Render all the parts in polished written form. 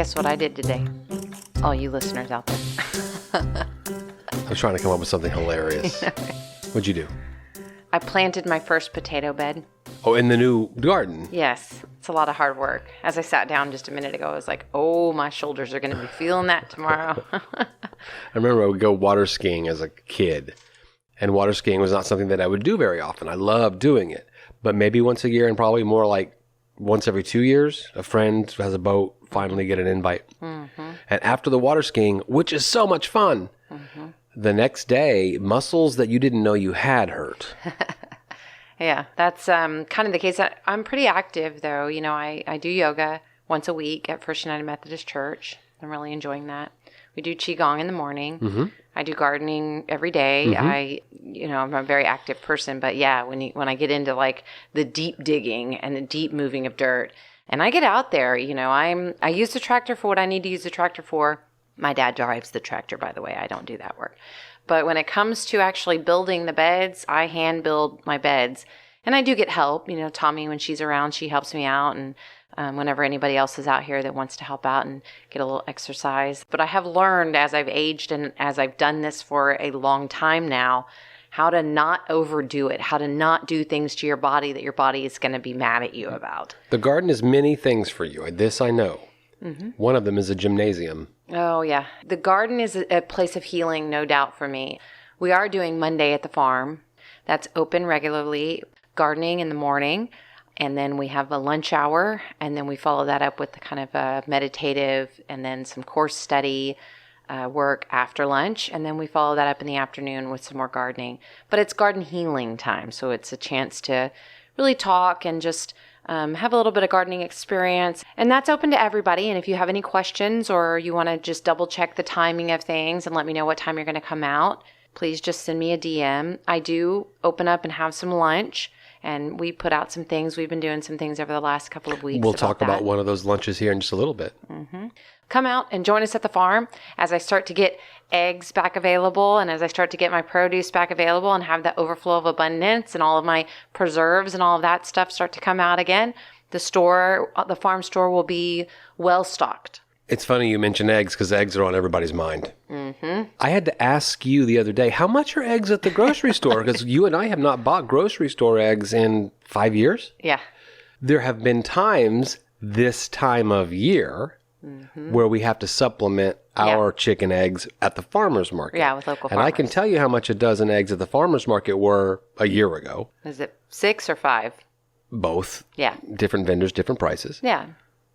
Guess what I did today? All you listeners out there. I was trying to come up with something hilarious. What'd you do? I planted my first potato bed. Oh, in the new garden? Yes. It's a lot of hard work. As I sat down just a minute ago, I was like, oh, my shoulders are going to be feeling that tomorrow. I remember I would go water skiing as a kid. And water skiing was not something that I would do very often. I loved doing it. But maybe once a year, and probably more like once every 2 years, a friend who has a boat finally get an invite. Mm-hmm. And after the water skiing, which is so much fun, the next day, muscles that you didn't know you had hurt. Yeah, that's kind of the case. I'm pretty active, though. You know, I do yoga once a week at First United Methodist Church. I'm really enjoying that. We do Qigong in the morning. Mm-hmm. I do gardening every day. Mm-hmm. I'm a very active person. But yeah, when I get into like the deep digging and the deep moving of dirt, and I get out there, I use the tractor for what I need to use the tractor for. My dad drives the tractor, by the way. I don't do that work. But when it comes to actually building the beds, I hand build my beds. And I do get help. Tommy, when she's around, she helps me out. And whenever anybody else is out here that wants to help out and get a little exercise. But I have learned as I've aged and as I've done this for a long time now, how to not overdo it, how to not do things to your body that your body is going to be mad at you about. The garden is many things for you. This I know. Mm-hmm. One of them is a gymnasium. Oh, yeah. The garden is a place of healing, no doubt, for me. We are doing Monday at the farm. That's open regularly, gardening in the morning. And then we have a lunch hour, and then we follow that up with the kind of a meditative and then some course study work after lunch. And then we follow that up in the afternoon with some more gardening. But it's garden healing time, so it's a chance to really talk and just have a little bit of gardening experience. And that's open to everybody. And if you have any questions or you want to just double check the timing of things and let me know what time you're going to come out, please just send me a DM. I do open up and have some lunch. And we put out some things. We've been doing some things over the last couple of weeks. We'll talk about one of those lunches here in just a little bit. Mm-hmm. Come out and join us at the farm as I start to get eggs back available and as I start to get my produce back available and have that overflow of abundance and all of my preserves and all of that stuff start to come out again. The farm store will be well stocked. It's funny you mention eggs because eggs are on everybody's mind. Mm-hmm. I had to ask you the other day, how much are eggs at the grocery store? Because you and I have not bought grocery store eggs in 5 years. Yeah. There have been times this time of year where we have to supplement our chicken eggs at the farmer's market. Yeah, with local farmers. And I can tell you how much a dozen eggs at the farmer's market were a year ago. Is it 6 or 5? Both. Yeah. Different vendors, different prices. Yeah.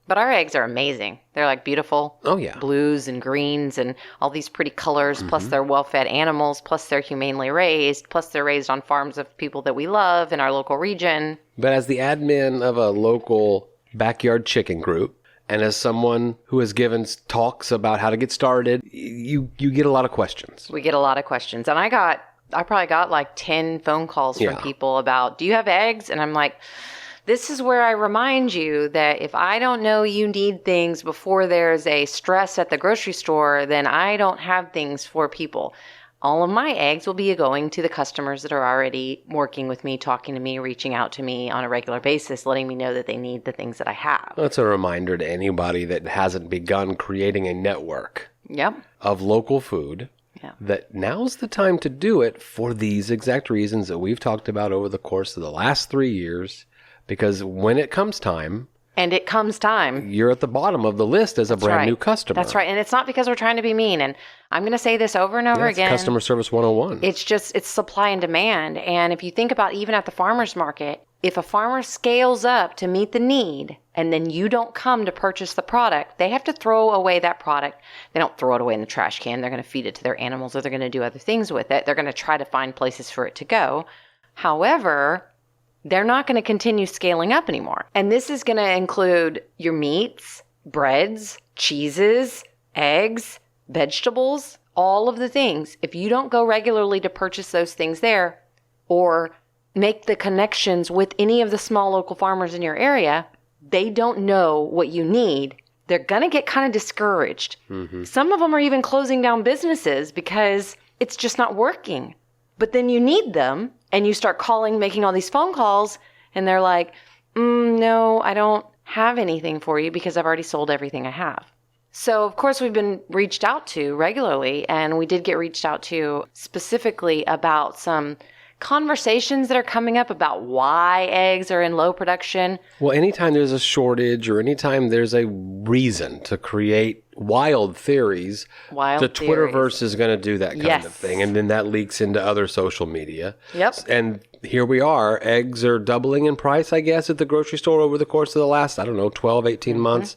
But our eggs are amazing. They're like beautiful blues and greens and all these pretty colors, plus they're well-fed animals, plus they're humanely raised, plus they're raised on farms of people that we love in our local region. But as the admin of a local backyard chicken group, and as someone who has given talks about how to get started, you get a lot of questions. We get a lot of questions. And I probably got like 10 phone calls from people about, do you have eggs? And I'm like, this is where I remind you that if I don't know you need things before there's a stress at the grocery store, then I don't have things for people. All of my eggs will be going to the customers that are already working with me, talking to me, reaching out to me on a regular basis, letting me know that they need the things that I have. That's a reminder to anybody that hasn't begun creating a network of local food. Yeah. That now's the time to do it for these exact reasons that we've talked about over the course of the last 3 years. Because when it comes time... And it comes time. You're at the bottom of the list as a brand new customer. That's right. And it's not because we're trying to be mean. And I'm going to say this over and over again. It's customer service 101. It's supply and demand. And if you think about even at the farmer's market, if a farmer scales up to meet the need and then you don't come to purchase the product, they have to throw away that product. They don't throw it away in the trash can. They're going to feed it to their animals or they're going to do other things with it. They're going to try to find places for it to go. However, they're not going to continue scaling up anymore. And this is going to include your meats, breads, cheeses, eggs, vegetables, all of the things. If you don't go regularly to purchase those things there or make the connections with any of the small local farmers in your area, they don't know what you need. They're going to get kind of discouraged. Mm-hmm. Some of them are even closing down businesses because it's just not working. But then you need them and you start calling, making all these phone calls, and they're like, no, I don't have anything for you because I've already sold everything I have. So, of course, we've been reached out to regularly, and we did get reached out to specifically about some conversations that are coming up about why eggs are in low production. Well, anytime there's a shortage or anytime there's a reason to create wild theories, the Twitterverse is going to do that kind of thing. And then that leaks into other social media. Yep. And here we are. Eggs are doubling in price, I guess, at the grocery store over the course of the last, 12, 18 months.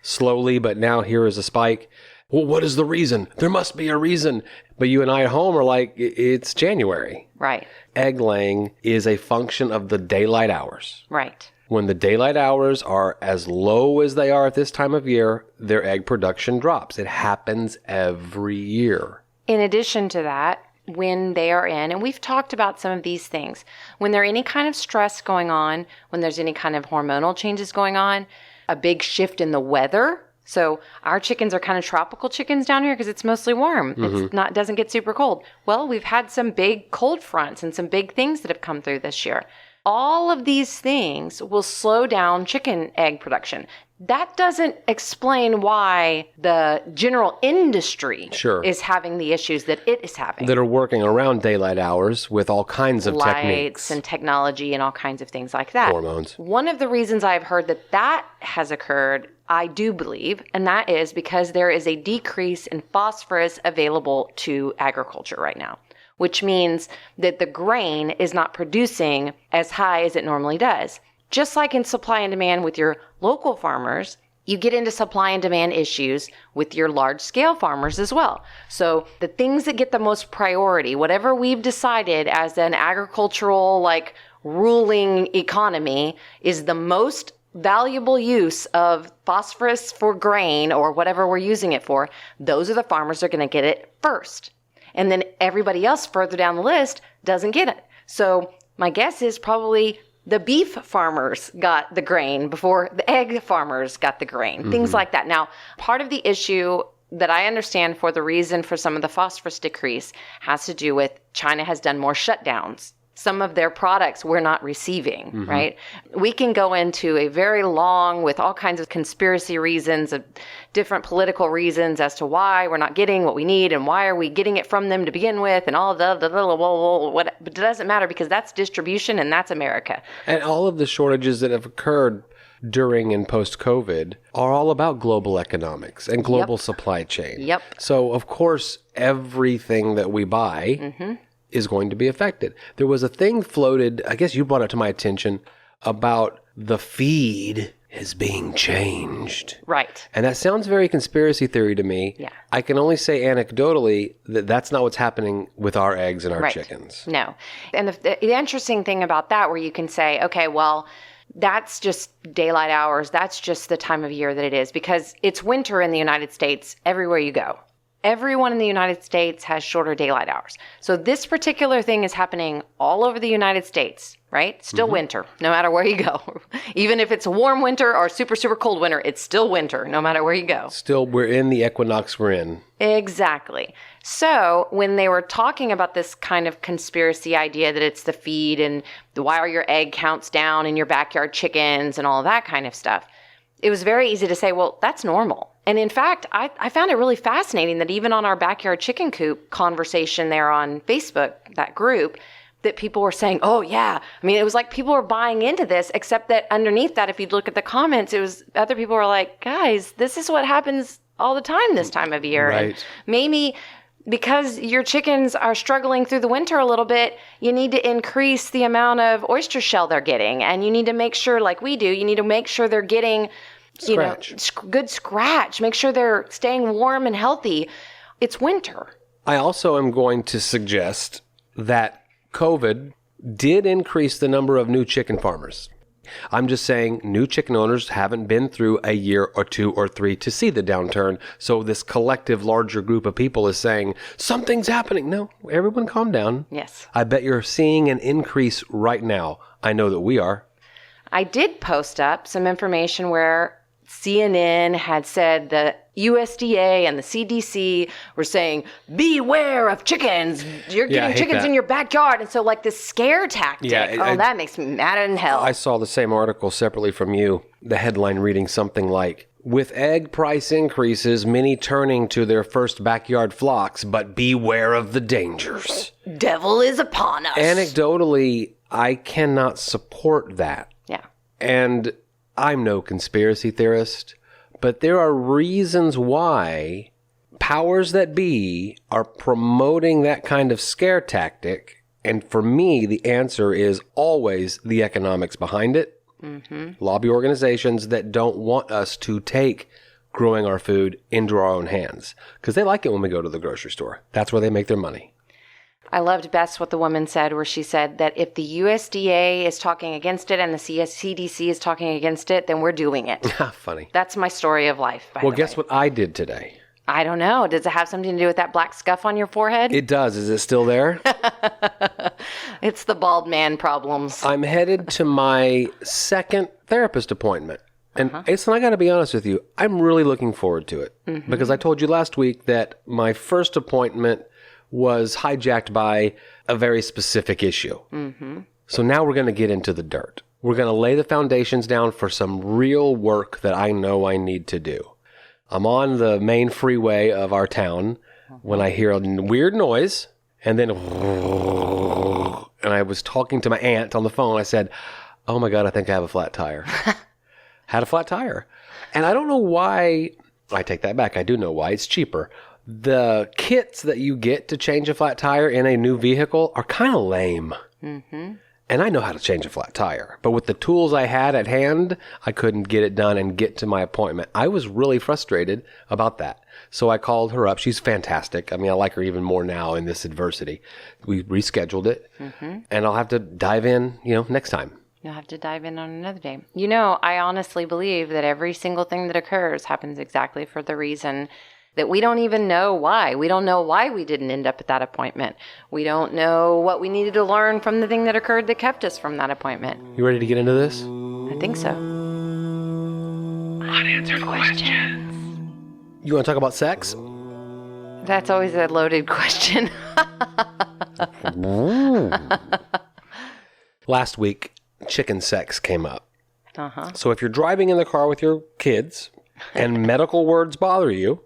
Slowly, but now here is a spike. Well, what is the reason? There must be a reason. But you and I at home are like, it's January. Right. Egg laying is a function of the daylight hours. Right. When the daylight hours are as low as they are at this time of year, their egg production drops. It happens every year. In addition to that, when they are in, and we've talked about some of these things, when there's any kind of stress going on, when there's any kind of hormonal changes going on, a big shift in the weather. So our chickens are kind of tropical chickens down here because it's mostly warm. It's not, doesn't get super cold. Well, we've had some big cold fronts and some big things that have come through this year. All of these things will slow down chicken egg production. That doesn't explain why the general industry is having the issues that it is having. That are working around daylight hours with all kinds of lights techniques. And technology and all kinds of things like that. Hormones. One of the reasons I've heard that has occurred, I do believe, and that is because there is a decrease in phosphorus available to agriculture right now, which means that the grain is not producing as high as it normally does. Just like in supply and demand with your local farmers, you get into supply and demand issues with your large scale farmers as well. So the things that get the most priority, whatever we've decided as an agricultural ruling economy is the most valuable use of phosphorus for grain or whatever we're using it for, those are the farmers that are going to get it first. And then everybody else further down the list doesn't get it. So my guess is probably the beef farmers got the grain before the egg farmers got the grain, things like that. Now, part of the issue that I understand for the reason for some of the phosphorus decrease has to do with China has done more shutdowns. Some of their products we're not receiving, right? We can go into a very long with all kinds of conspiracy reasons, of different political reasons as to why we're not getting what we need and why are we getting it from them to begin with and all the but it doesn't matter because that's distribution and that's America. And all of the shortages that have occurred during and post-COVID are all about global economics and global supply chain. Yep. So, of course, everything that we buy is going to be affected. There was a thing floated, I guess you brought it to my attention, about the feed is being changed. Right. And that sounds very conspiracy theory to me. Yeah. I can only say anecdotally that that's not what's happening with our eggs and our chickens. No. And the interesting thing about that where you can say, okay, well, that's just daylight hours. That's just the time of year that it is because it's winter in the United States everywhere you go. Everyone in the United States has shorter daylight hours. So this particular thing is happening all over the United States, right? Still winter, no matter where you go. Even if it's a warm winter or super, super cold winter, it's still winter, no matter where you go. Still, we're in the equinox we're in. Exactly. So when they were talking about this kind of conspiracy idea that it's the feed and why are your egg counts down in your backyard chickens and all of that kind of stuff, it was very easy to say, well, that's normal. And in fact, I found it really fascinating that even on our backyard chicken coop conversation there on Facebook, that group, that people were saying, oh, yeah. I mean, it was like people were buying into this, except that underneath that, if you'd look at the comments, it was other people were like, guys, this is what happens all the time this time of year. Right. And maybe because your chickens are struggling through the winter a little bit, you need to increase the amount of oyster shell they're getting. And you need to make sure, like we do, you need to make sure they're getting good scratch. Make sure they're staying warm and healthy. It's winter. I also am going to suggest that COVID did increase the number of new chicken farmers. I'm just saying new chicken owners haven't been through a year or two or three to see the downturn. So this collective larger group of people is saying, something's happening. No, everyone calm down. Yes. I bet you're seeing an increase right now. I know that we are. I did post up some information where CNN had said the USDA and the CDC were saying, beware of chickens. You're getting chickens in your backyard. And so this scare tactic, that makes me mad in hell. I saw the same article separately from you, the headline reading something like, With egg price increases, many turning to their first backyard flocks, but beware of the dangers. Devil is upon us. Anecdotally, I cannot support that. Yeah. And I'm no conspiracy theorist, but there are reasons why powers that be are promoting that kind of scare tactic. And for me, the answer is always the economics behind it. Lobby organizations that don't want us to take growing our food into our own hands because they like it when we go to the grocery store. That's where they make their money. I loved best what the woman said, where she said that if the USDA is talking against it and the CDC is talking against it, then we're doing it. Funny. That's my story of life, by the way. Well, guess what I did today? I don't know. Does it have something to do with that black scuff on your forehead? It does. Is it still there? It's the bald man problems. I'm headed to my second therapist appointment. And Aislynn, I got to be honest with you, I'm really looking forward to it. Because I told you last week that my first appointment was hijacked by a very specific issue. So now we're going to get into the dirt. We're going to lay the foundations down for some real work that I know I need to do. I'm on the main freeway of our town when I hear a weird noise, and then, and I was talking to my aunt on the phone. I said, oh my God, I think I have a flat tire. Had a flat tire. And I don't know why. I take that back. I do know why. It's cheaper. The kits that you get to change a flat tire in a new vehicle are kind of lame. And I know how to change a flat tire. But with the tools I had at hand, I couldn't get it done and get to my appointment. I was really frustrated about that. So I called her up. She's fantastic. I mean, I like her even more now in this adversity. We rescheduled it. And I'll have to dive in, next time. You'll have to dive in on another day. I honestly believe that every single thing that occurs happens exactly for the reason that we don't even know why. We don't know why we didn't end up at that appointment. We don't know what we needed to learn from the thing that occurred that kept us from that appointment. You ready to get into this? I think so. Unanswered questions. You want to talk about sex? That's always a loaded question. Last week, chicken sex came up. So if you're driving in the car with your kids and medical words bother you,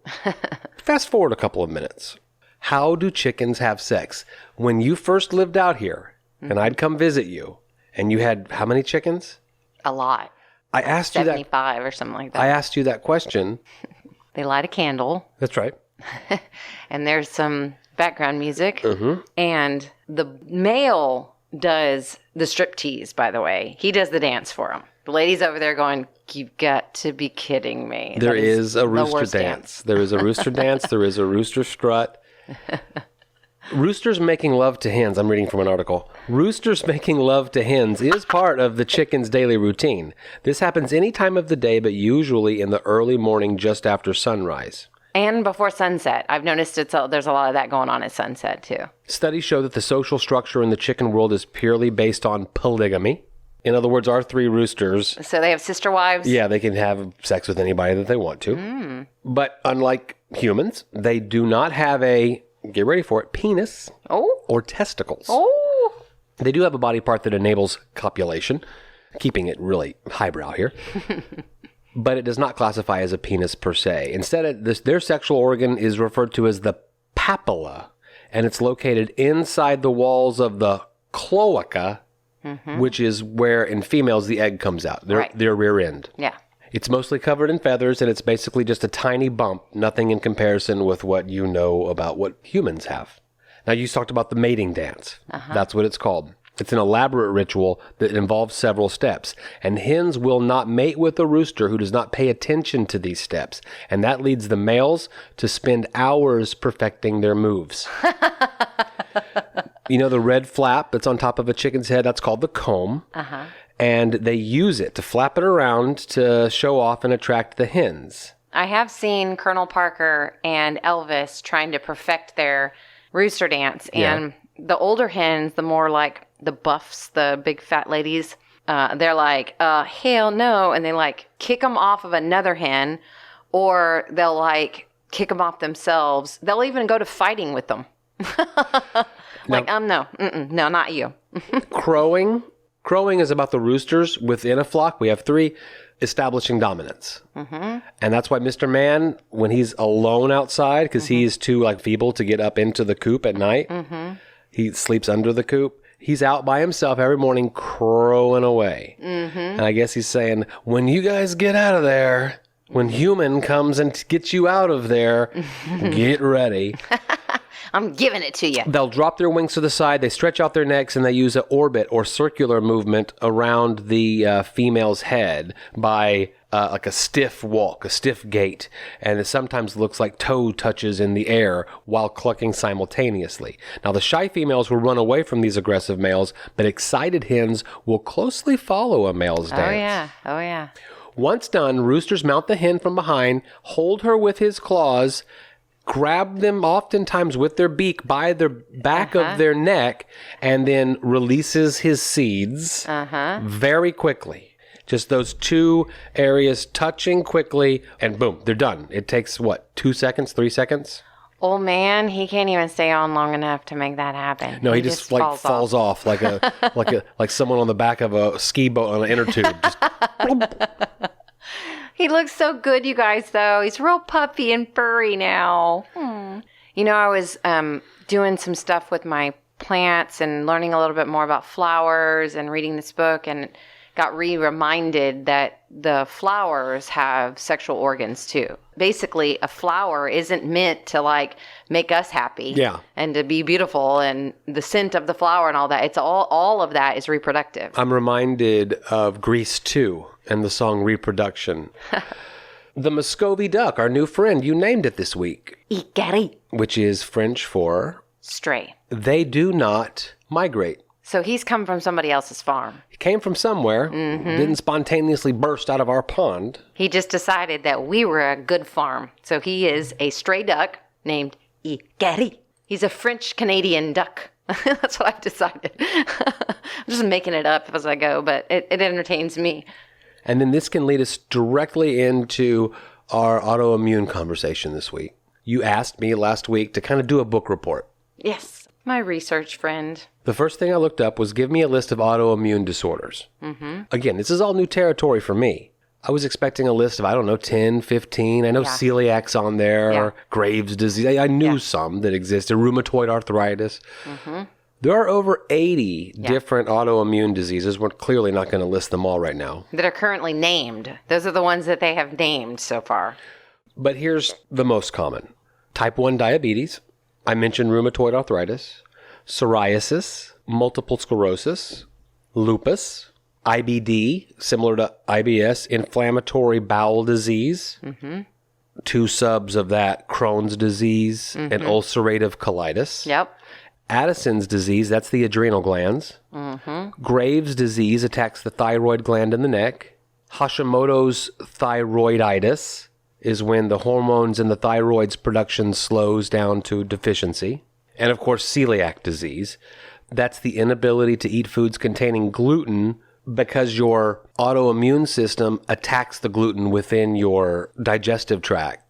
fast forward a couple of minutes. How do chickens have sex? When you first lived out here and I'd come visit you and you had how many chickens? A lot. I asked you that. 75 or something like that. I asked you that question. They light a candle. That's right. And there's some background music. And the male does the striptease, by the way. He does the dance for them. The lady's over there going, you've got to be kidding me. There is a the rooster worst dance. There is a rooster dance. There is a rooster strut. Roosters making love to hens. I'm reading from an article. Roosters making love to hens is part of the chicken's daily routine. This happens any time of the day, but usually in the early morning just after sunrise. And before sunset. I've noticed there's a lot of that going on at sunset, too. Studies show that the social structure in the chicken world is purely based on polygamy. In other words, our three roosters... So they have sister wives? Yeah, they can have sex with anybody that they want to. But unlike humans, they do not have a, get ready for it, penis or testicles. They do have a body part that enables copulation, keeping it really highbrow here. But it does not classify as a penis per se. Instead, their sexual organ is referred to as the papilla, and it's located inside the walls of the cloaca, which is where, in females, the egg comes out, their rear end. Yeah. It's mostly covered in feathers, and it's basically just a tiny bump, nothing in comparison with what you know about what humans have. Now, you talked about the mating dance. That's what it's called. It's an elaborate ritual that involves several steps, and hens will not mate with a rooster who does not pay attention to these steps, and that leads the males to spend hours perfecting their moves. You know the red flap that's on top of a chicken's head? That's called the comb. And they use it to flap it around to show off and attract the hens. I have seen Colonel Parker and Elvis trying to perfect their rooster dance. And the older hens, the more like the buffs, the big fat ladies, they're like, hell no. And they like kick them off of another hen, or they'll like kick them off themselves. They'll even go to fighting with them. No, not you. Crowing Crowing is about the roosters within a flock. We have 3 establishing dominance. Mm-hmm. And that's why Mr. Man, when he's alone outside, because he is too feeble to get up into the coop at night, he sleeps under the coop. He's out by himself every morning crowing away. Mm-hmm. And I guess he's saying, when you guys get out of there, when human comes and gets you out of there, get ready. I'm giving it to you. They'll drop their wings to the side, they stretch out their necks, and they use an orbit or circular movement around the female's head by like a stiff walk, a stiff gait. And it sometimes looks like toe touches in the air while clucking simultaneously. Now, the shy females will run away from these aggressive males, but excited hens will closely follow a male's dance. Oh, yeah. Once done, roosters mount the hen from behind, hold her with his claws, grab them oftentimes with their beak by the back of their neck, and then releases his seeds very quickly. Just those 2 areas touching quickly, and boom, they're done. It takes, 2 seconds, 3 seconds? Old man, he can't even stay on long enough to make that happen. No, he just falls off like like someone on the back of a ski boat on an inner tube. Just He looks so good, you guys, though. He's real puffy and furry now. You know, I was doing some stuff with my plants and learning a little bit more about flowers and reading this book, and got reminded that the flowers have sexual organs, too. Basically, a flower isn't meant to, make us happy. Yeah. And to be beautiful, and the scent of the flower and all that. It's all of that is reproductive. I'm reminded of Grease 2 and the song Reproduction. The muscovy duck, our new friend, you named it this week. Igari. Which is French for? Stray. They do not migrate. So he's come from somebody else's farm. He came from somewhere, didn't spontaneously burst out of our pond. He just decided that we were a good farm. So he is a stray duck named Igari. He's a French-Canadian duck. That's what I've decided. I'm just making it up as I go, but it entertains me. And then this can lead us directly into our autoimmune conversation this week. You asked me last week to kind of do a book report. Yes, my research friend. The first thing I looked up was give me a list of autoimmune disorders. Mm-hmm. Again, this is all new territory for me. I was expecting a list of, 10, 15. I know celiac's on there, or Graves' disease. I knew some that existed, rheumatoid arthritis. Mm-hmm. There are over 80 different autoimmune diseases. We're clearly not going to list them all right now. That are currently named. Those are the ones that they have named so far. But here's the most common. Type 1 diabetes. I mentioned rheumatoid arthritis. Psoriasis. Multiple sclerosis. Lupus. IBD, similar to IBS. Inflammatory bowel disease. Mm-hmm. 2 subs of that, Crohn's disease and ulcerative colitis. Yep. Addison's disease, that's the adrenal glands. Mm-hmm. Graves' disease attacks the thyroid gland in the neck. Hashimoto's thyroiditis is when the hormones in the thyroid's production slows down to deficiency. And of course, celiac disease. That's the inability to eat foods containing gluten because your autoimmune system attacks the gluten within your digestive tract,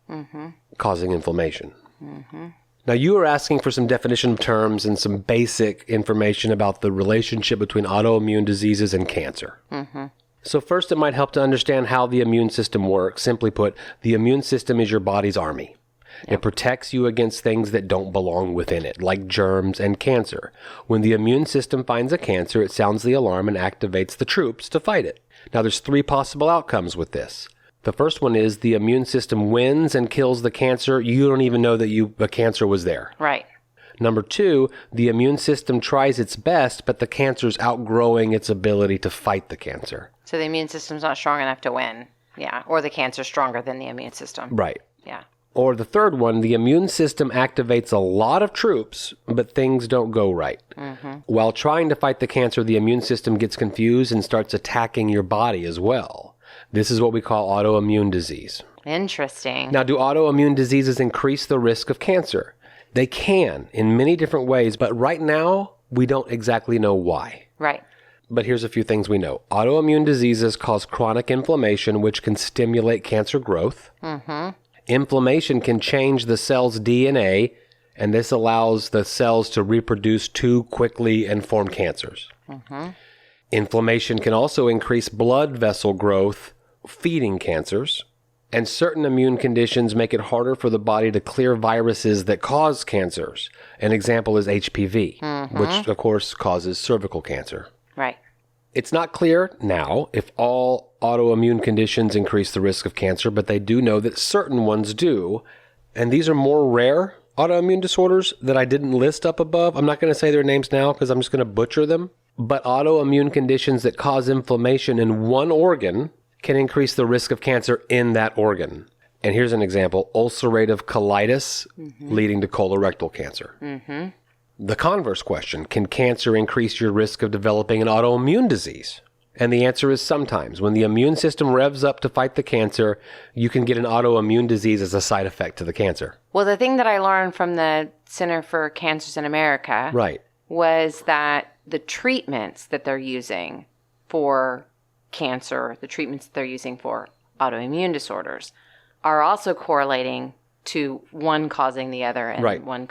causing inflammation. Mm-hmm. Now, you are asking for some definition terms and some basic information about the relationship between autoimmune diseases and cancer. Mm-hmm. So first, it might help to understand how the immune system works. Simply put, the immune system is your body's army. Yep. It protects you against things that don't belong within it, like germs and cancer. When the immune system finds a cancer, it sounds the alarm and activates the troops to fight it. Now, there's 3 possible outcomes with this. The first one is the immune system wins and kills the cancer. You don't even know that the cancer was there. Right. Number 2, the immune system tries its best, but the cancer's outgrowing its ability to fight the cancer. So the immune system's not strong enough to win. Yeah. Or the cancer's stronger than the immune system. Right. Yeah. Or the third one, the immune system activates a lot of troops, but things don't go right. Mm-hmm. While trying to fight the cancer, the immune system gets confused and starts attacking your body as well. This is what we call autoimmune disease. Interesting. Now, do autoimmune diseases increase the risk of cancer? They can in many different ways, but right now, we don't exactly know why. Right. But here's a few things we know. Autoimmune diseases cause chronic inflammation, which can stimulate cancer growth. Mm-hmm. Inflammation can change the cell's DNA, and this allows the cells to reproduce too quickly and form cancers. Mm-hmm. Inflammation can also increase blood vessel growth, feeding cancers. And certain immune conditions make it harder for the body to clear viruses that cause cancers. An example is HPV, which of course causes cervical cancer. Right. It's not clear now if all autoimmune conditions increase the risk of cancer, but they do know that certain ones do. And these are more rare autoimmune disorders that I didn't list up above. I'm not going to say their names now because I'm just going to butcher them. But autoimmune conditions that cause inflammation in one organ can increase the risk of cancer in that organ. And here's an example, ulcerative colitis leading to colorectal cancer. The converse question, can cancer increase your risk of developing an autoimmune disease? And the answer is sometimes. When the immune system revs up to fight the cancer, you can get an autoimmune disease as a side effect to the cancer. Well, the thing that I learned from the Center for Cancers in America was that the treatments that they're using for cancer, the treatments that they're using for autoimmune disorders are also correlating to one causing the other and one,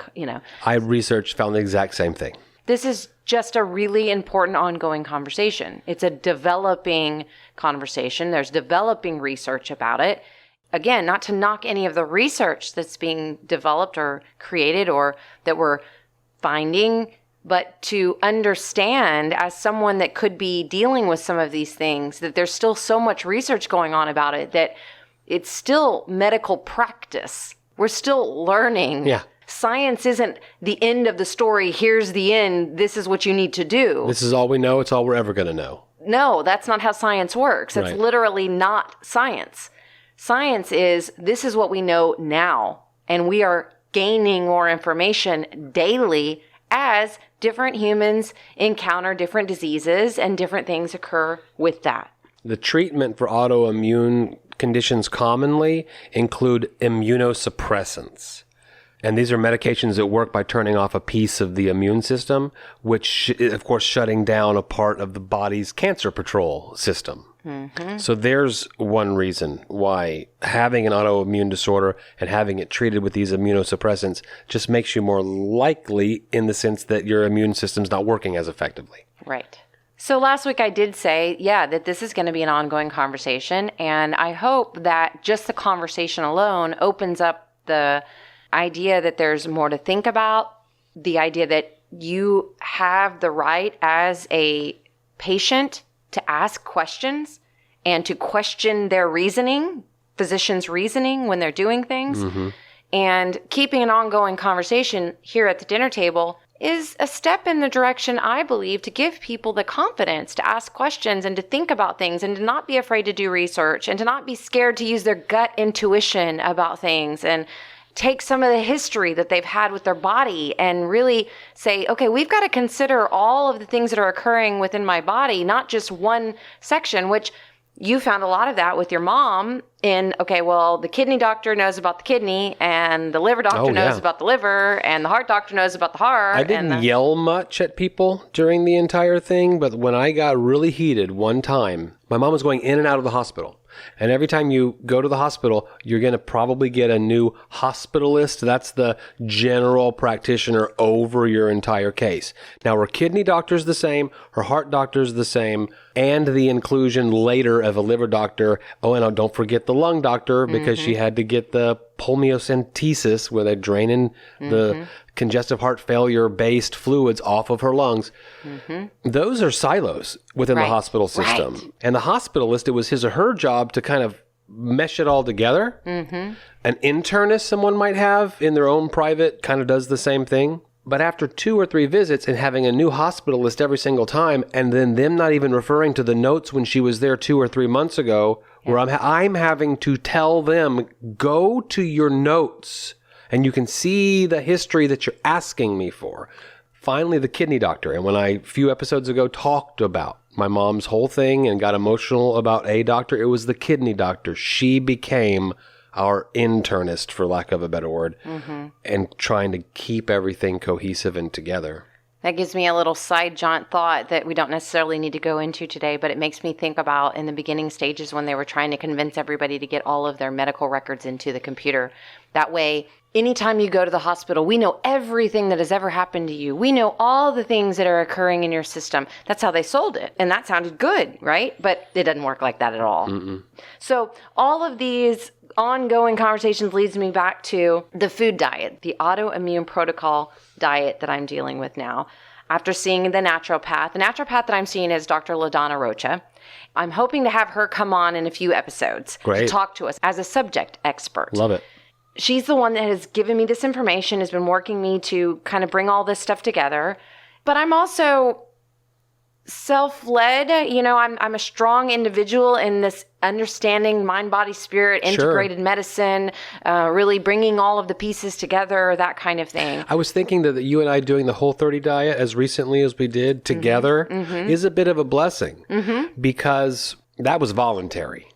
I researched, found the exact same thing. This is just a really important ongoing conversation. It's a developing conversation. There's developing research about it. Again, not to knock any of the research that's being developed or created or that we're finding, but to understand as someone that could be dealing with some of these things, that there's still so much research going on about it, that it's still medical practice. We're still learning. Yeah. Science isn't the end of the story. Here's the end. This is what you need to do. This is all we know. It's all we're ever going to know. No, that's not how science works. That's literally not science. Science is, this is what we know now. And we are gaining more information daily as different humans encounter different diseases and different things occur with that. The treatment for autoimmune conditions commonly include immunosuppressants. And these are medications that work by turning off a piece of the immune system, which, of course, shutting down a part of the body's cancer control system. So there's one reason why having an autoimmune disorder and having it treated with these immunosuppressants just makes you more likely in the sense that your immune system's not working as effectively. Right. So last week I did say, that this is going to be an ongoing conversation. And I hope that just the conversation alone opens up the idea that there's more to think about, the idea that you have the right as a patient to ask questions and to question their reasoning, physicians' reasoning when they're doing things. And keeping an ongoing conversation here at the dinner table is a step in the direction, I believe, to give people the confidence to ask questions and to think about things and to not be afraid to do research and to not be scared to use their gut intuition about things and take some of the history that they've had with their body and really say, okay, we've got to consider all of the things that are occurring within my body, not just one section, which you found a lot of that with your mom in, okay, well, the kidney doctor knows about the kidney and the liver doctor knows about the liver and the heart doctor knows about the heart. I didn't yell much at people during the entire thing, but when I got really heated one time, my mom was going in and out of the hospital. And every time you go to the hospital, you're going to probably get a new hospitalist. That's the general practitioner over your entire case. Now, her kidney doctor's the same, her heart doctor's the same, and the inclusion later of a liver doctor. Oh, and don't forget the lung doctor because she had to get the pulmocentesis where they're draining the congestive heart failure based fluids off of her lungs. Those are silos within the hospital system. And the hospitalist, it was his or her job to kind of mesh it all together. An internist someone might have in their own private kind of does the same thing. But after 2 or 3 visits and having a new hospitalist every single time, and then them not even referring to the notes when she was there 2 or 3 months ago, where I'm having to tell them, go to your notes, and you can see the history that you're asking me for. Finally, the kidney doctor, and when I, a few episodes ago, talked about my mom's whole thing and got emotional about a doctor, it was the kidney doctor. She became our internist, for lack of a better word, and trying to keep everything cohesive and together. That gives me a little side jaunt thought that we don't necessarily need to go into today, but it makes me think about in the beginning stages when they were trying to convince everybody to get all of their medical records into the computer. That way, anytime you go to the hospital, we know everything that has ever happened to you. We know all the things that are occurring in your system. That's how they sold it. And that sounded good, right? But it doesn't work like that at all. Mm-mm. So all of these ongoing conversations leads me back to the food diet, the Autoimmune Protocol diet that I'm dealing with now. After seeing the naturopath that I'm seeing is Dr. LaDonna Rocha. I'm hoping to have her come on in a few episodes to talk to us as a subject expert. Love it. She's the one that has given me this information, has been working me to kind of bring all this stuff together. But I'm also self-led. You know, I'm a strong individual in this understanding mind, body, spirit, integrated medicine, really bringing all of the pieces together, that kind of thing. I was thinking that you and I doing the Whole30 diet as recently as we did together is a bit of a blessing because that was voluntary.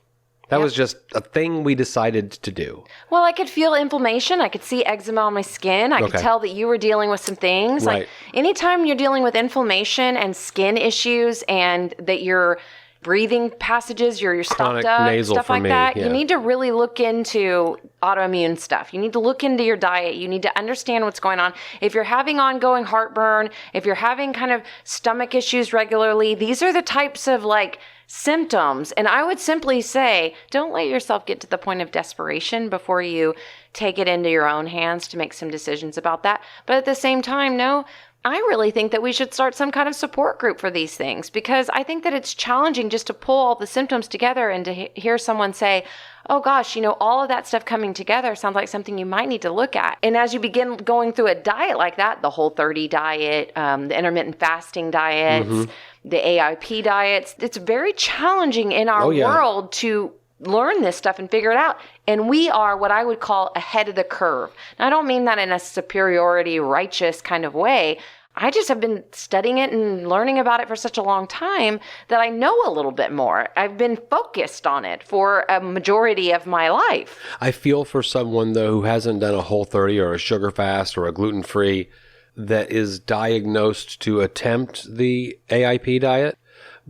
That was just a thing we decided to do. Well, I could feel inflammation. I could see eczema on my skin. I could tell that you were dealing with some things. Right. Like anytime you're dealing with inflammation and skin issues and that your breathing passages, you're stopped up, stuff like that, you need to really look into autoimmune stuff. You need to look into your diet. You need to understand what's going on. If you're having ongoing heartburn, if you're having kind of stomach issues regularly, these are the types of symptoms. And I would simply say, don't let yourself get to the point of desperation before you take it into your own hands to make some decisions about that. But at the same time, no, I really think that we should start some kind of support group for these things because I think that it's challenging just to pull all the symptoms together and to hear someone say, oh gosh, all of that stuff coming together sounds like something you might need to look at. And as you begin going through a diet like that, the Whole30 diet, the intermittent fasting diets, the AIP diets, it's very challenging in our world to learn this stuff and figure it out. And we are what I would call ahead of the curve. Now, I don't mean that in a superiority, righteous kind of way. I just have been studying it and learning about it for such a long time that I know a little bit more. I've been focused on it for a majority of my life. I feel for someone, though, who hasn't done a Whole30 or a sugar fast or a gluten-free that is diagnosed to attempt the AIP diet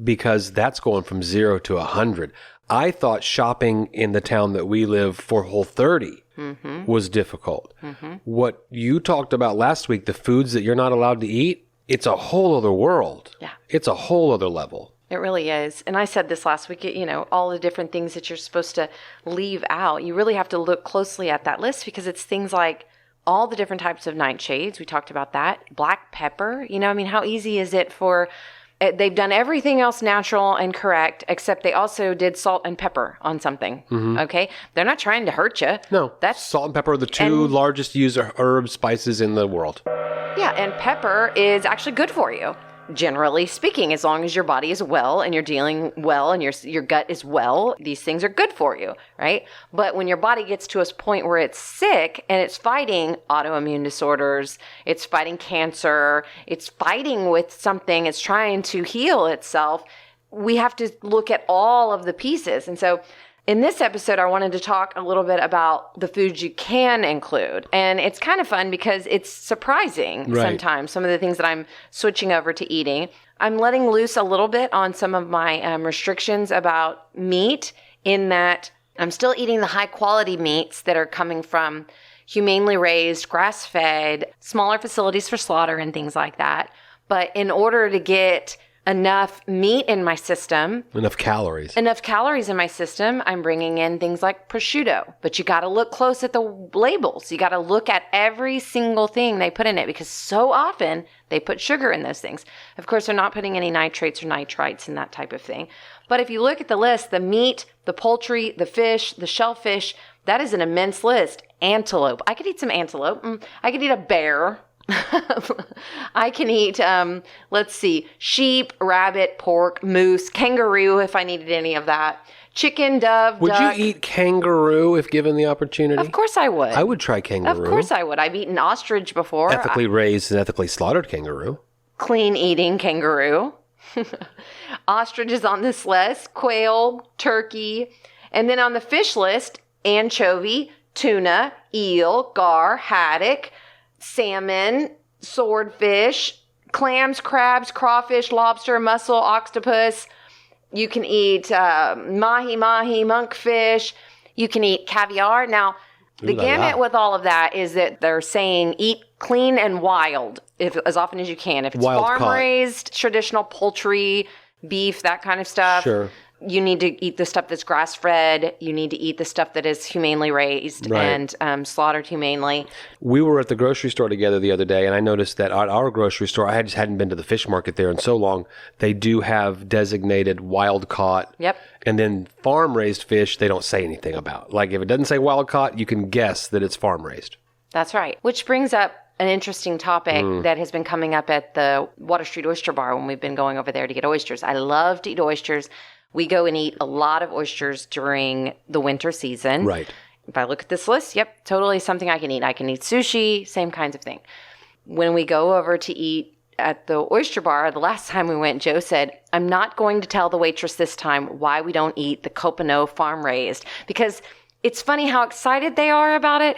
because that's going from 0 to 100. I thought shopping in the town that we live for Whole30 was difficult. What you talked about last week, the foods that you're not allowed to eat, it's a whole other world. Yeah. It's a whole other level. It really is. And I said this last week, all the different things that you're supposed to leave out. You really have to look closely at that list because it's things like all the different types of nightshades. We talked about that. Black pepper. How easy is it for... They've done everything else natural and correct, except they also did salt and pepper on something. Okay? They're not trying to hurt you. No. That's salt and pepper are the two largest used herb spices in the world. Yeah, and pepper is actually good for you. Generally speaking, as long as your body is well and you're dealing well and your gut is well, these things are good for you, right? But when your body gets to a point where it's sick and it's fighting autoimmune disorders, it's fighting cancer, it's fighting with something, it's trying to heal itself, we have to look at all of the pieces. And so in this episode, I wanted to talk a little bit about the foods you can include. And it's kind of fun because it's surprising sometimes, some of the things that I'm switching over to eating. I'm letting loose a little bit on some of my restrictions about meat in that I'm still eating the high quality meats that are coming from humanely raised, grass-fed, smaller facilities for slaughter and things like that. But in order to get enough meat in my system. Enough calories in my system. I'm bringing in things like prosciutto, but you got to look close at the labels. You got to look at every single thing they put in it because so often they put sugar in those things. Of course, they're not putting any nitrates or nitrites and that type of thing. But if you look at the list, the meat, the poultry, the fish, the shellfish, that is an immense list. Antelope. I could eat some antelope. I could eat a bear. I can eat, sheep, rabbit, pork, moose, kangaroo if I needed any of that. Chicken, dove, Would duck. you eat kangaroo if given the opportunity? Of course I would. I would try kangaroo. Of course I would. I've eaten ostrich before. Ethically raised and ethically slaughtered kangaroo. Clean eating kangaroo. Ostrich is on this list. Quail, turkey. And then on the fish list, anchovy, tuna, eel, gar, haddock, salmon, swordfish, clams, crabs, crawfish, lobster, mussel, octopus. You can eat mahi, monkfish. You can eat caviar. Now, the gamut with all of that is that they're saying eat clean and wild as often as you can. If it's farm-raised, traditional poultry, beef, that kind of stuff. Sure. You need to eat the stuff that's grass-fed. You need to eat the stuff that is humanely raised and slaughtered humanely. We were at the grocery store together the other day, and I noticed that at our grocery store, I just hadn't been to the fish market there in so long, they do have designated wild-caught. Yep. And then farm-raised fish, they don't say anything about. Like, if it doesn't say wild-caught, you can guess that it's farm-raised. That's right. Which brings up an interesting topic that has been coming up at the Water Street Oyster Bar when we've been going over there to get oysters. I love to eat oysters. We go and eat a lot of oysters during the winter season. Right. If I look at this list, yep, totally something I can eat. I can eat sushi, same kinds of thing. When we go over to eat at the oyster bar, the last time we went, Joe said, I'm not going to tell the waitress this time why we don't eat the Copano farm raised, because it's funny how excited they are about it.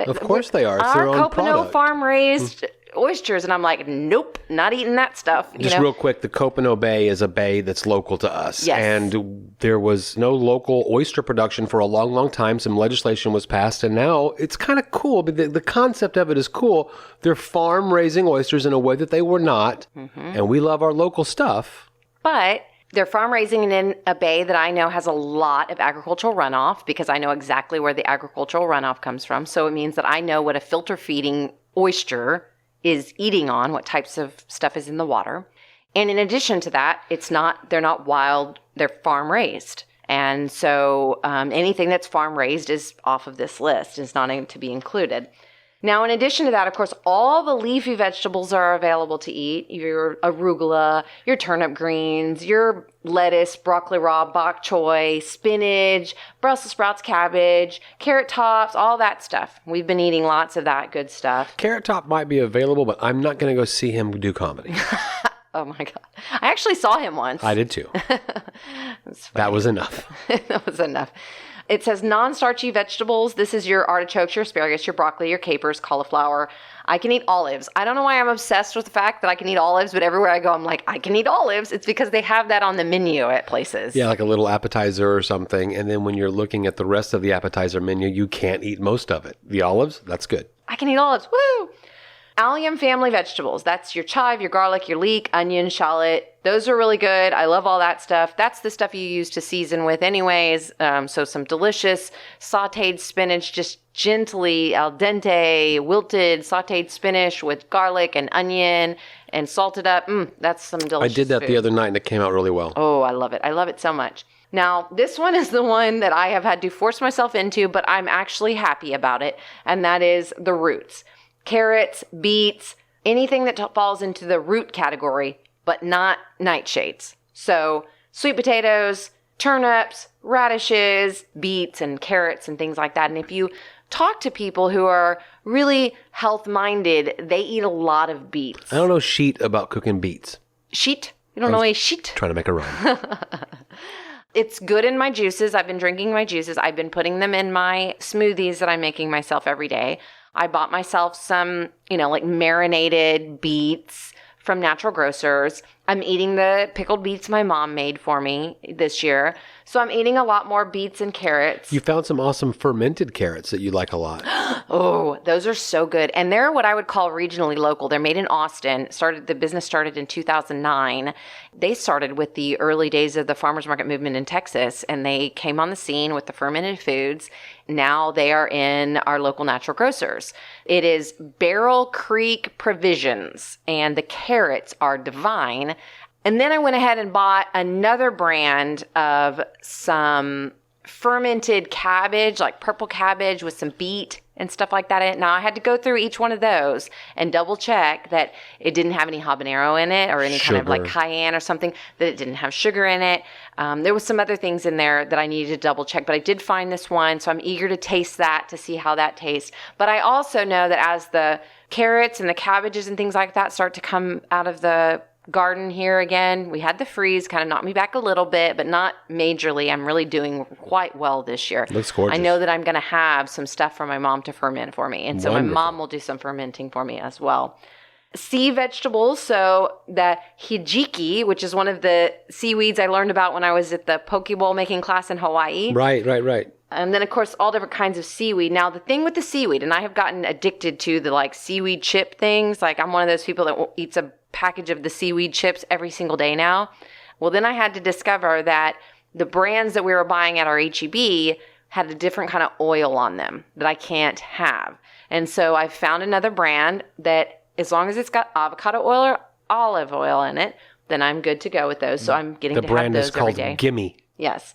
Of course they are. It's their own Copano product. farm raised oysters, and I'm like, nope, not eating that stuff. Just real quick, the Copano Bay is a bay that's local to us. Yes. And there was no local oyster production for a long, long time. Some legislation was passed, and now it's kind of cool. But the concept of it is cool. They're farm raising oysters in a way that they were not. And we love our local stuff. But they're farm raising in a bay that I know has a lot of agricultural runoff, because I know exactly where the agricultural runoff comes from. So it means that I know what a filter feeding oyster is eating on, what types of stuff is in the water. And in addition to that, they're not wild, they're farm raised. And so anything that's farm raised is off of this list, is not to be included. Now, in addition to that, of course, all the leafy vegetables are available to eat. Your arugula, your turnip greens, your lettuce, broccoli rabe, bok choy, spinach, Brussels sprouts, cabbage, carrot tops, all that stuff. We've been eating lots of that good stuff. Carrot Top might be available, but I'm not going to go see him do comedy. Oh my God. I actually saw him once. I did too. That was enough. That was enough. It says non-starchy vegetables. This is your artichokes, your asparagus, your broccoli, your capers, cauliflower. I can eat olives. I don't know why I'm obsessed with the fact that I can eat olives, but everywhere I go, I'm like, I can eat olives. It's because they have that on the menu at places. Yeah, like a little appetizer or something. And then when you're looking at the rest of the appetizer menu, you can't eat most of it. The olives, that's good. I can eat olives. Woo! Allium family vegetables. That's your chive, your garlic, your leek, onion, shallot. Those are really good. I love all that stuff. That's the stuff you use to season with anyways. So some delicious sauteed spinach, just gently al dente, wilted sauteed spinach with garlic and onion and salted up. That's some delicious I did that food. the other night and it came out really well. Oh, I love it. I love it so much. Now, this one is the one that I have had to force myself into, but I'm actually happy about it. And that is the roots. Carrots, beets, anything that falls into the root category, but not nightshades. So sweet potatoes, turnips, radishes, beets, and carrots and things like that. And if you talk to people who are really health-minded, they eat a lot of beets. I don't know sheet about cooking beets. Sheet? You don't know a sheet? Trying to make a rhyme. It's good in my juices. I've been drinking my juices. I've been putting them in my smoothies that I'm making myself every day. I bought myself some, like marinated beets from Natural Grocers. I'm eating the pickled beets my mom made for me this year. So I'm eating a lot more beets and carrots. You found some awesome fermented carrots that you like a lot. Oh, those are so good. And they're what I would call regionally local. They're made in Austin. The business started in 2009. They started with the early days of the farmers market movement in Texas, and they came on the scene with the fermented foods. Now they are in our local Natural Grocers. It is Barrel Creek Provisions, and the carrots are divine. And then I went ahead and bought another brand of some fermented cabbage, like purple cabbage with some beet and stuff like that in it. Now, I had to go through each one of those and double check that it didn't have any habanero in it or any kind of like cayenne or something, that it didn't have sugar in it. There was some other things in there that I needed to double check, but I did find this one, so I'm eager to taste that to see how that tastes. But I also know that as the carrots and the cabbages and things like that start to come out of the garden here again, we had the freeze kind of knock me back a little bit, but not majorly. I'm really doing quite well this year. Looks gorgeous. I know that I'm going to have some stuff for my mom to ferment for me, and so my mom will do some fermenting for me as well. sea vegetables, so the hijiki, which is one of the seaweeds I learned about when I was at the poke bowl making class in Hawaii. Right. And then, of course, all different kinds of seaweed. Now, the thing with the seaweed, and I have gotten addicted to the like seaweed chip things. Like I'm one of those people that eats a package of the seaweed chips every single day now. Well, then I had to discover that the brands that we were buying at our HEB had a different kind of oil on them that I can't have. And so I found another brand that as long as it's got avocado oil or olive oil in it, then I'm good to go with those. So I'm getting to have those every day. The brand is called Gimme. Yes.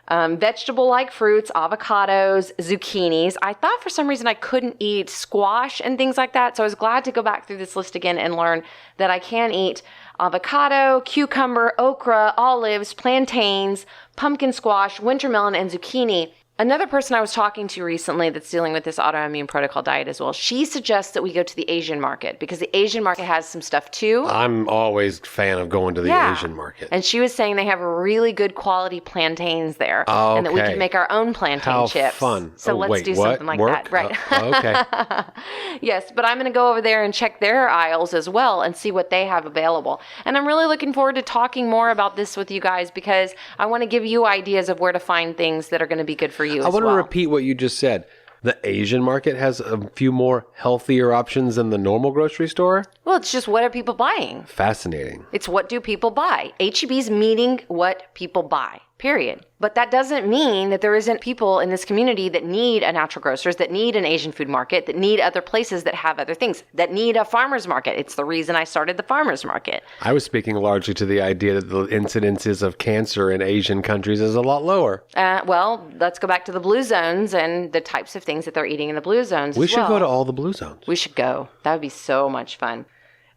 Vegetable-like fruits, avocados, zucchinis. I thought for some reason I couldn't eat squash and things like that. So I was glad to go back through this list again and learn that I can eat avocado, cucumber, okra, olives, plantains, pumpkin squash, winter melon, and zucchini. Another person I was talking to recently that's dealing with this autoimmune protocol diet as well, she suggests that we go to the Asian market because the Asian market has some stuff too. I'm always a fan of going to the Asian market. And she was saying they have really good quality plantains there. Okay. And that we can make our own plantain chips. Fun. So let's do something like that. Right. Okay. Yes, but I'm going to go over there and check their aisles as well and see what they have available. And I'm really looking forward to talking more about this with you guys because I want to give you ideas of where to find things that are going to be good for you. I want to repeat what you just said. The Asian market has a few more healthier options than the normal grocery store? Well, it's just what are people buying? Fascinating. It's what do people buy? HEB's meeting what people buy, period. But that doesn't mean that there isn't people in this community that need a natural grocers, that need an Asian food market, that need other places that have other things, that need a farmer's market. It's the reason I started the farmer's market. I was speaking largely to the idea that the incidences of cancer in Asian countries is a lot lower. Well, let's go back to the blue zones and the types of things that they're eating in the blue zones We as should well. go to all the blue zones. We should go. That would be so much fun.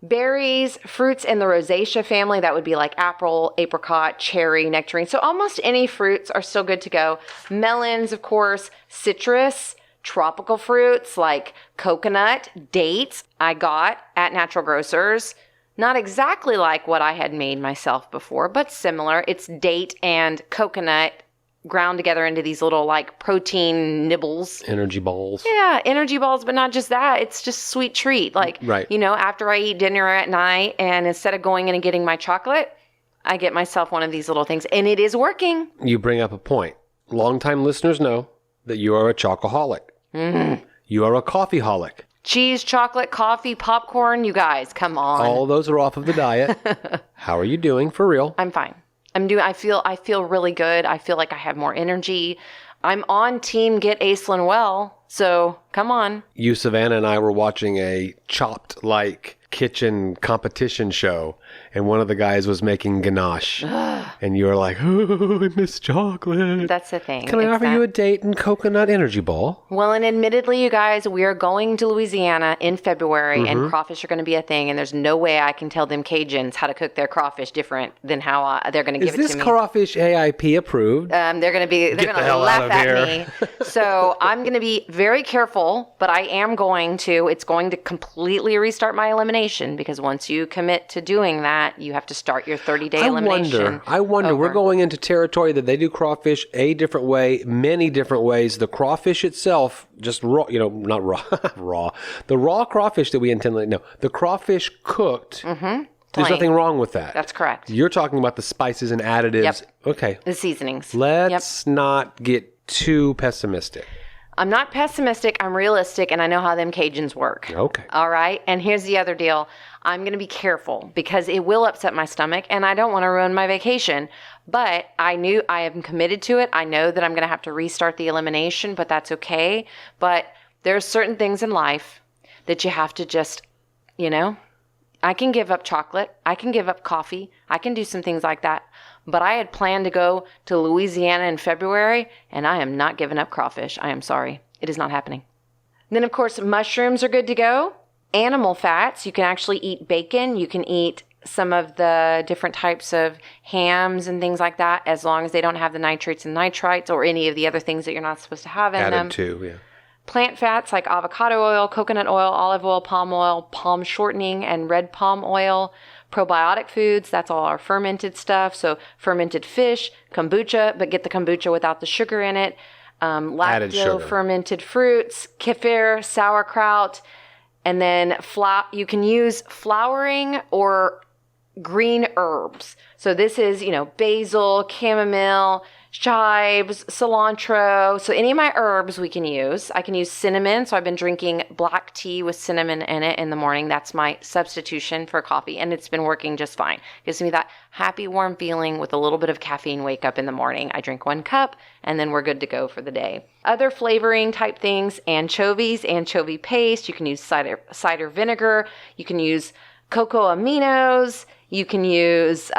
Berries, fruits in the rosacea family, that would be like apple, apricot, cherry, nectarine. So almost any fruits are still good to go. Melons, of course, citrus, tropical fruits like coconut, dates, I got at Natural Grocers. Not exactly like what I had made myself before, but similar. It's date and coconut ground together into these little like protein nibbles. Energy balls. Yeah, energy balls, but not just that. It's just a sweet treat. Like, right. You know, after I eat dinner at night and instead of going in and getting my chocolate, I get myself one of these little things and it is working. You bring up a point. Longtime listeners know that you are a chocoholic. Mm-hmm. You are a coffeeholic. Cheese, chocolate, coffee, popcorn, you guys, come on. All those are off of the diet. How are you doing for real? I'm fine. I feel really good. I feel like I have more energy. I'm on team get Aislynn well. So come on. You, Savannah, and I were watching a Chopped like kitchen competition show, and one of the guys was making ganache, and you were like, "Oh, I miss chocolate." That's the thing. Can I offer you a date and coconut energy ball? Well, and admittedly, you guys, we are going to Louisiana in February, and crawfish are going to be a thing, and there's no way I can tell them Cajuns how to cook their crawfish different than how they're going to give it to me. Is this crawfish AIP approved? They're going to laugh at me. So I'm going to be very careful, but I am going to. It's going to completely restart my elimination because once you commit to doing that, you have to start your 30-day elimination. I wonder. over. We're going into territory that they do crawfish a different way, many different ways. The crawfish itself, just raw, not raw, raw. The raw crawfish that we intend to, no, the crawfish cooked. Mm-hmm. There's nothing wrong with that. That's correct. You're talking about the spices and additives. Yep. Okay. The seasonings. Let's not get too pessimistic. I'm not pessimistic. I'm realistic, and I know how them Cajuns work. Okay. All right? And here's the other deal. I'm going to be careful because it will upset my stomach, and I don't want to ruin my vacation. But I am committed to it. I know that I'm going to have to restart the elimination, but that's okay. But there's certain things in life that you have to just, I can give up chocolate. I can give up coffee. I can do some things like that. But I had planned to go to Louisiana in February, and I am not giving up crawfish. I am sorry. It is not happening. And then, of course, mushrooms are good to go. Animal fats. You can actually eat bacon. You can eat some of the different types of hams and things like that, as long as they don't have the nitrates and nitrites or any of the other things that you're not supposed to have in them. Added to, yeah. Plant fats like avocado oil, coconut oil, olive oil, palm shortening, and red palm oil. Probiotic foods, that's all our fermented stuff. So fermented fish, kombucha, but get the kombucha without the sugar in it. Added sugar. Lacto fermented fruits, kefir, sauerkraut. And then you can use flowering or green herbs. So this is, basil, chamomile, chives, cilantro. So any of my herbs we can use. I can use cinnamon. So I've been drinking black tea with cinnamon in it in the morning. That's my substitution for coffee. And it's been working just fine. Gives me that happy, warm feeling with a little bit of caffeine wake up in the morning. I drink 1 cup and then we're good to go for the day. Other flavoring type things, anchovies, anchovy paste. You can use cider vinegar. You can use cocoa aminos. You can use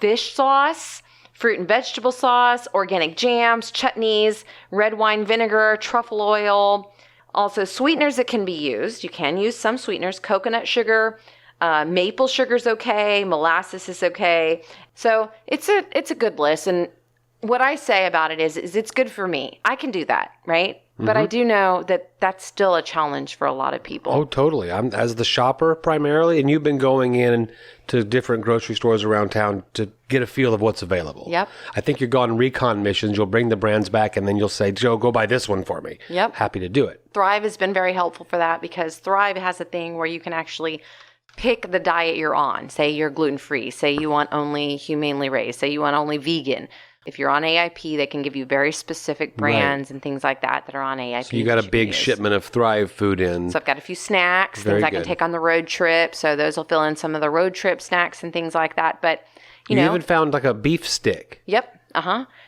fish sauce, fruit and vegetable sauce, organic jams, chutneys, red wine vinegar, truffle oil. Also sweeteners that can be used. You can use some sweeteners, coconut sugar, maple sugar's okay, molasses is okay. So it's a good list. And what I say about it is it's good for me. I can do that, right? But I do know that that's still a challenge for a lot of people. Oh, totally. I'm as the shopper primarily, and you've been going in to different grocery stores around town to get a feel of what's available. Yep. I think you're going recon missions. You'll bring the brands back, and then you'll say, Joe, go buy this one for me. Yep. Happy to do it. Thrive has been very helpful for that because Thrive has a thing where you can actually pick the diet you're on. Say you're gluten-free. Say you want only humanely raised. Say you want only vegan. If you're on AIP, they can give you very specific brands and things like that are on AIP. So you got a big shipment of Thrive food in. So I've got a few snacks, Very things I good. can take on the road trip. So those will fill in some of the road trip snacks and things like that. But, You even found like a beef stick. Yep.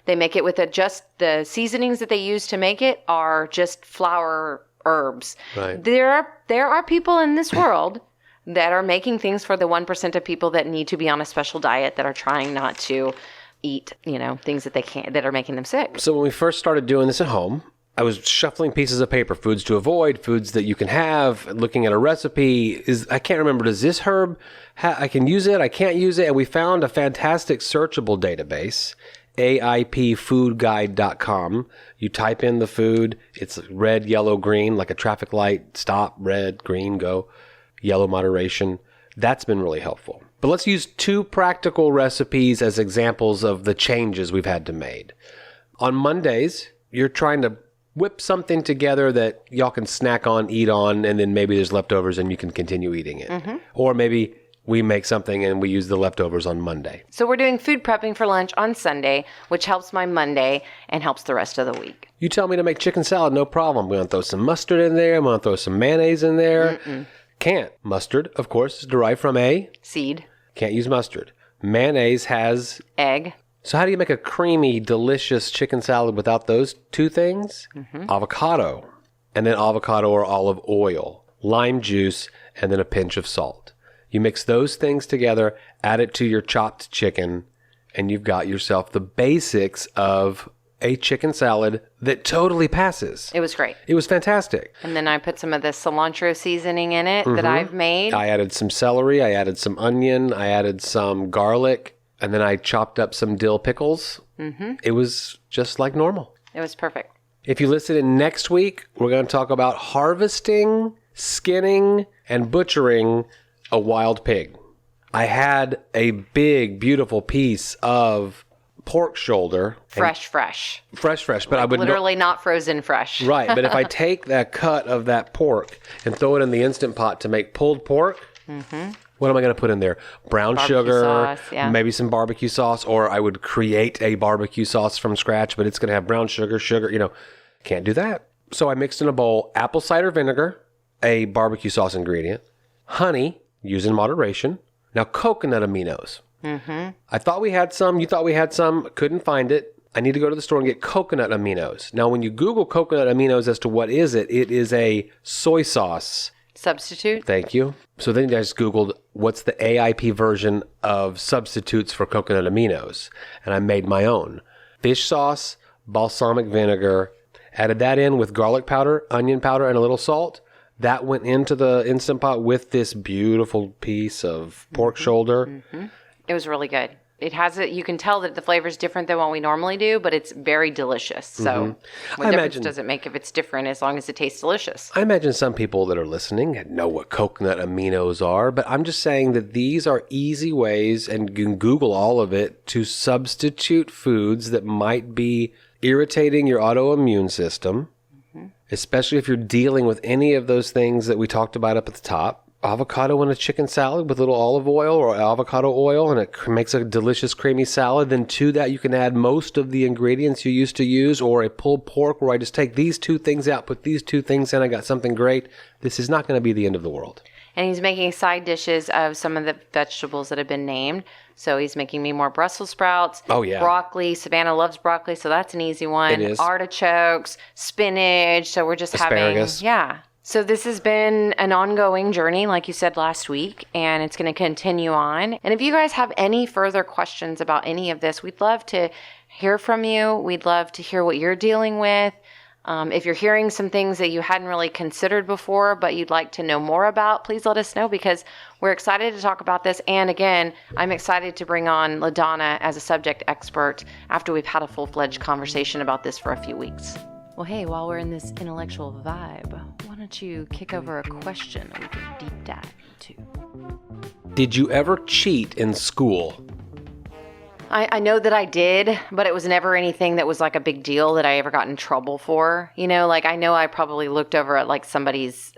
They make it with just the seasonings that they use to make it are just flour herbs. Right. There are people in this world that are making things for the 1% of people that need to be on a special diet that are trying not to eat, things that they can't, that are making them sick. So when we first started doing this at home, I was shuffling pieces of paper, foods to avoid, foods that you can have, looking at a recipe. I can't remember, does this herb, I can use it, I can't use it. And we found a fantastic searchable database, AIPfoodguide.com. You type in the food, it's red, yellow, green, like a traffic light, stop, red, green, go, yellow, moderation. That's been really helpful. But let's use 2 practical recipes as examples of the changes we've had to make. On Mondays, you're trying to whip something together that y'all can snack on, eat on, and then maybe there's leftovers and you can continue eating it. Or maybe we make something and we use the leftovers on Monday. So we're doing food prepping for lunch on Sunday, which helps my Monday and helps the rest of the week. You tell me to make chicken salad, no problem. We're going to throw some mustard in there. I'm going to throw some mayonnaise in there. Can't. Mustard, of course, is derived from a seed. Can't use mustard. Mayonnaise has Egg. So how do you make a creamy, delicious chicken salad without those 2 things? Avocado, and then avocado or olive oil, lime juice, and then a pinch of salt. You mix those things together, add it to your chopped chicken, and you've got yourself the basics of a chicken salad that totally passes. It was great. It was fantastic. And then I put some of the cilantro seasoning in it that I've made. I added some celery, I added some onion, I added some garlic, and then I chopped up some dill pickles. It was just like normal. It was perfect. If you listen in next week, we're going to talk about harvesting, skinning, and butchering a wild pig. I had a big, beautiful piece of pork shoulder. Fresh. But I would literally not frozen fresh. Right, but if I take that cut of that pork and throw it in the Instant Pot to make pulled pork, what am I going to put in there? Brown Barbecue sugar, sauce, yeah. maybe some barbecue sauce, or I would create a barbecue sauce from scratch, but it's going to have brown sugar, can't do that. So I mixed in a bowl apple cider vinegar, a barbecue sauce ingredient, honey, use in moderation. Now coconut aminos. I thought we had some. You thought we had some. Couldn't find it. I need to go to the store and get coconut aminos. Now, when you Google coconut aminos as to what is it, it is a soy sauce. Substitute. Thank you. So then I just Googled what's the AIP version of substitutes for coconut aminos. And I made my own. Fish sauce, balsamic vinegar, added that in with garlic powder, onion powder, and a little salt. That went into the Instant Pot with this beautiful piece of pork shoulder. It was really good. It has it. You can tell that the flavor is different than what we normally do, but it's very delicious. So, what difference does it make if it's different as long as it tastes delicious? I imagine some people that are listening know what coconut aminos are, but I'm just saying that these are easy ways, and you can Google all of it, to substitute foods that might be irritating your autoimmune system especially if you're dealing with any of those things that we talked about up at the top. Avocado in a chicken salad with a little olive oil or avocado oil, and it makes a delicious creamy salad. Then to that, you can add most of the ingredients you used to use, or a pulled pork where I just take these two things out, put these two things in, I got something great. This is not going to be the end of the world. And he's making side dishes of some of the vegetables that have been named. So he's making me more Brussels sprouts. Oh, yeah. Broccoli. Savannah loves broccoli, so that's an easy one. It is. Artichokes, spinach. So we're just Asparagus. Yeah. So this has been an ongoing journey, like you said last week, and it's going to continue on. And if you guys have any further questions about any of this, we'd love to hear from you. We'd love to hear what you're dealing with. If you're hearing some things that you hadn't really considered before, but you'd like to know more about, please let us know, because we're excited to talk about this. And again, I'm excited to bring on LaDonna as a subject expert after we've had a full-fledged conversation about this for a few weeks. Well, hey, while we're in this intellectual vibe, why don't you kick over a question that we can deep dive into? Did you ever cheat in school? I know that I did, but it was never anything that was like a big deal that I ever got in trouble for. You know, like I know I probably looked over at like somebody's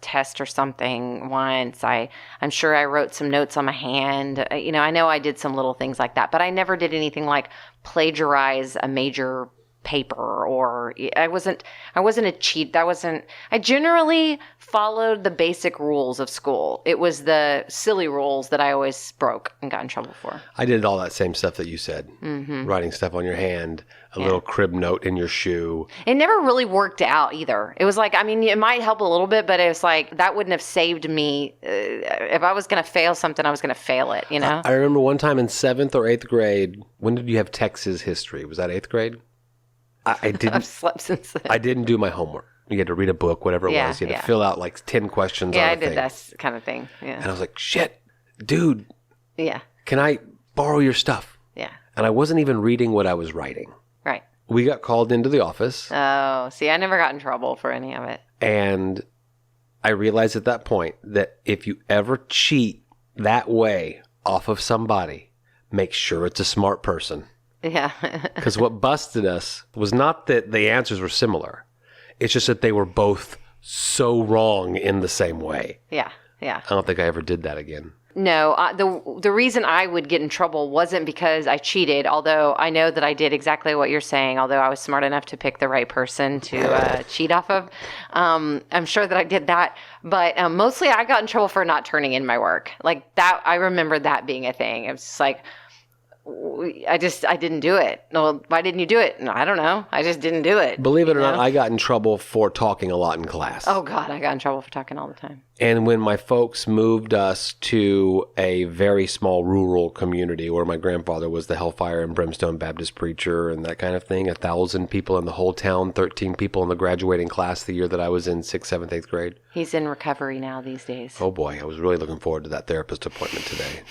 test or something once. I'm sure I wrote some notes on my hand. You know, I know I did some little things like that, but I never did anything like plagiarize a major paper, or I wasn't a cheat. I generally followed the basic rules of school. It was the silly rules that I always broke and got in trouble for. I did all that same stuff that you said. Mm-hmm. Writing stuff on your hand, a little crib note in your shoe. It never really worked out either. It was like, I mean, it might help a little bit, but it was like, that wouldn't have saved me. If I was going to fail something, I was going to fail it, you know? I remember one time in 7th or 8th grade, when did you have Texas history? Was that 8th grade? I didn't. I've slept since then. I didn't do my homework. You had to read a book, whatever it was. You had to fill out like 10 questions on a thing. Yeah, I did that kind of thing. Yeah. And I was like, shit, dude. Yeah. Can I borrow your stuff? Yeah. And I wasn't even reading what I was writing. Right. We got called into the office. Oh, see, I never got in trouble for any of it. And I realized at that point that if you ever cheat that way off of somebody, make sure it's a smart person. Yeah. Because what busted us was not that the answers were similar. It's just that they were both so wrong in the same way. Yeah. Yeah. I don't think I ever did that again. No, the reason I would get in trouble wasn't because I cheated, although I know that I did exactly what you're saying, although I was smart enough to pick the right person to cheat off of. I'm sure that I did that, but mostly I got in trouble for not turning in my work. Like that, I remember that being a thing. It was just like, I didn't do it. Well, why didn't you do it? No, I don't know. I just didn't do it. Believe it or not, I got in trouble for talking a lot in class. Oh, God, I got in trouble for talking all the time. And when my folks moved us to a very small rural community where my grandfather was the Hellfire and Brimstone Baptist preacher and that kind of thing, 1,000 people in the whole town, 13 people in the graduating class the year that I was in 6th, 7th, 8th grade. He's in recovery now these days. Oh, boy. I was really looking forward to that therapist appointment today.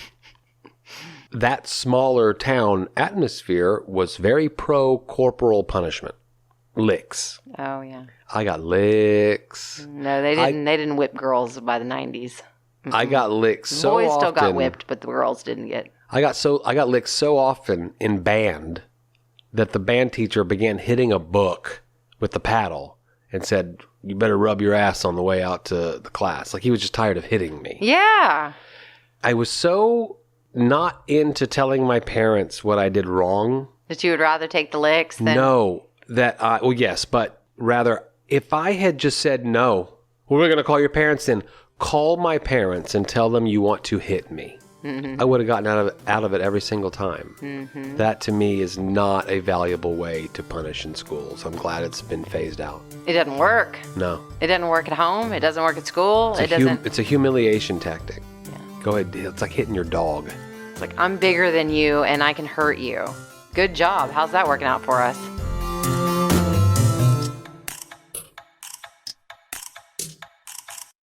That smaller town atmosphere was very pro-corporal punishment. Licks. Oh, yeah. I got licks. No, they didn't whip girls by the 90s. Mm-hmm. I got licked so often. Boys still got whipped, but the girls didn't get. I got licked so often in band that the band teacher began hitting a book with the paddle and said, "You better rub your ass on the way out to the class." Like he was just tired of hitting me. Yeah. I was so not into telling my parents what I did wrong. That you would rather take the licks than... No, well, yes, but rather, if I had just said, no, we're going to call your parents in, call my parents and tell them you want to hit me. Mm-hmm. I would have gotten out of it every single time. Mm-hmm. That, to me, is not a valuable way to punish in schools. I'm glad it's been phased out. It doesn't work. No. It doesn't work at home. It doesn't work at school. It's a humiliation tactic. Go ahead. It's like hitting your dog. It's like, I'm bigger than you and I can hurt you. Good job. How's that working out for us?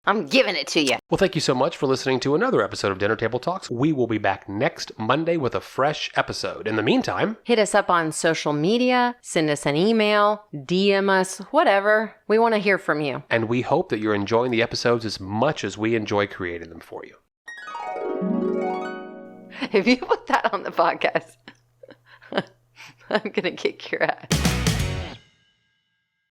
I'm giving it to you. Well, thank you so much for listening to another episode of Dinner Table Talks. We will be back next Monday with a fresh episode. In the meantime, hit us up on social media, send us an email, DM us, whatever. We want to hear from you. And we hope that you're enjoying the episodes as much as we enjoy creating them for you. If you put that on the podcast, I'm going to kick your ass.